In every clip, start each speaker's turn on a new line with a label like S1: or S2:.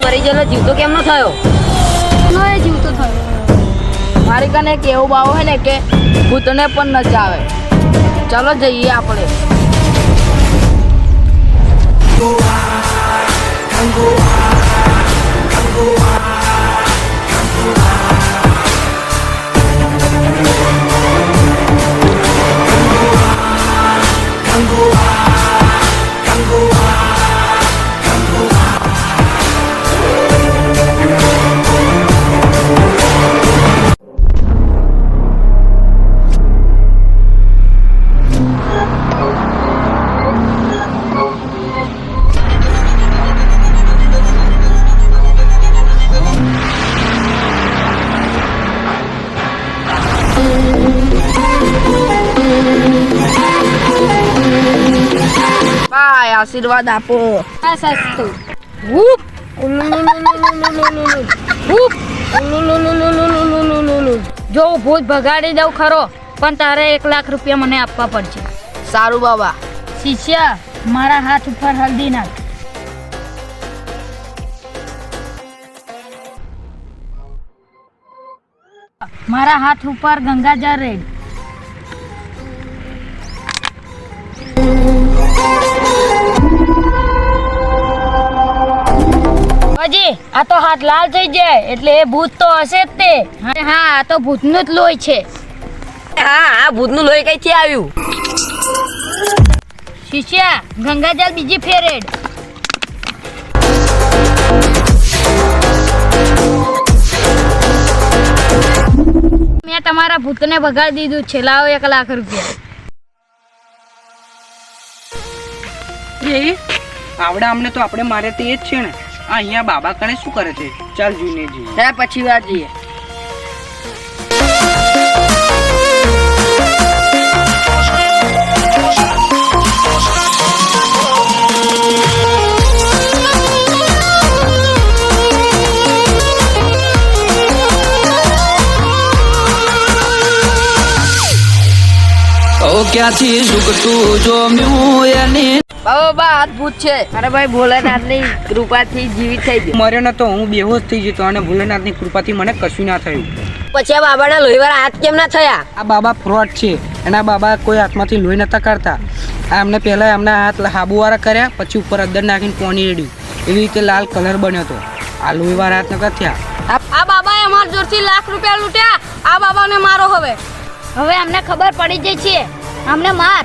S1: મરી ગયેલો જીવતો કેમ ન થયો?
S2: એ જીવતો થયો.
S3: મારી કને એક એવું બાવો હોય ને કે ભૂતને પણ નચાવે. ચાલો જઈએ આપણે. આશીર્વાદ આપો.
S2: આ સસ્તું.
S3: વૂપ
S2: જો ભૂત ભગાડી દઉં ખરો, પણ તારે 1 લાખ રૂપિયા મને આપવા પડશે.
S3: સારું બાબા.
S2: શિષ્ય, મારા હાથ ઉપર હલ્દી નાખ. મારા હાથ ઉપર ગંગાજળ રેડ. હજી આ તો હાથ લાલ થઈ જાય એટલે એ ભૂત તો હશે જ તે. હા, આ તો ભૂતનું જ લોહી છે.
S1: હા, આ ભૂતનું લોહી કઈથી આવ્યું?
S2: શિષ્ય, ગંગાજળ બીજી ફેરેડ. મેં તમારા ભૂતને ભગાડી દીધું છે. લાવો 1 લાખ રૂપિયા.
S4: આવડા અમને તો આપણે મારે તે જ છે ને. આ અહીંયા બાબા કણે શું કરે છે? ચાલ જોઈને જઈએ.
S3: પછી વાત જઈએ.
S5: ક્યાંથી ઝુકતું જોમ્યું એની
S3: બાબા હાથ ભૂત છે. અરે ભાઈ, ભોલેનાથની કૃપાથી જીવિત થઈ ગયો.
S4: મર્યો ન તો હું બેહોશ થઈ જતો અને ભોલેનાથની કૃપાથી મને કશું ના થયું.
S1: પછી આ બાબાના લોહીવાળા હાથ કેમ ના થયા?
S4: આ બાબા ફ્રોડ છે. એના બાબા કોઈ હાથમાંથી લોહી નતા કરતા. આ એમને પહેલા એમના હાથ હાબુવાળા કર્યા, પછી ઉપર અદર નાખીને પાણી રેડ્યું. એવી રીતે લાલ કલર બન્યો હતો. આ લોહીવાળા હાથ નતા થયા.
S2: આ બાબાએ અમારા જોરથી ₹1 લાખ લૂંટ્યા. આ બાબાને મારો. હવે અમને ખબર પડી ગઈ છે. અમને માર.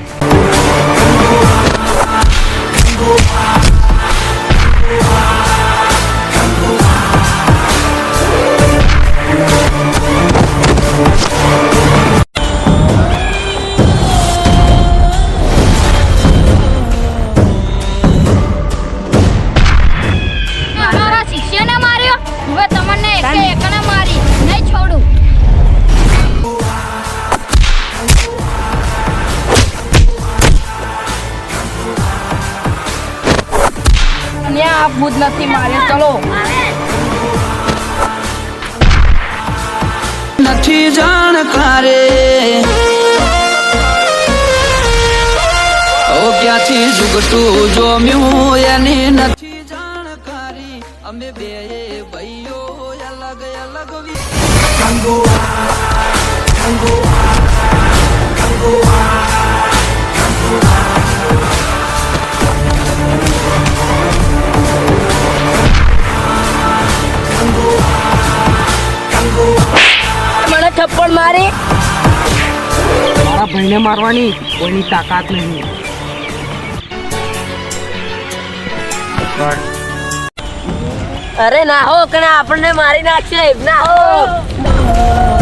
S2: અમારા શિષ્યને માર્યો. હવે તમને એકને મારી નહીં છોડું.
S3: આ ભૂત નથી મારે. ચલો.
S5: નથી જાણકારે ક્યાંથી ઝુકતું જોમ્યું એની નથી જાણકારી. અમે બે ભાઈઓ અલગ અલગ
S1: મને થપ્પડ મારી.
S4: મારા ભાઈને મારવાની કોઈની તાકાત નહીં.
S1: અરે ના હો, કણે આપણને મારી નાખશે. ના હો.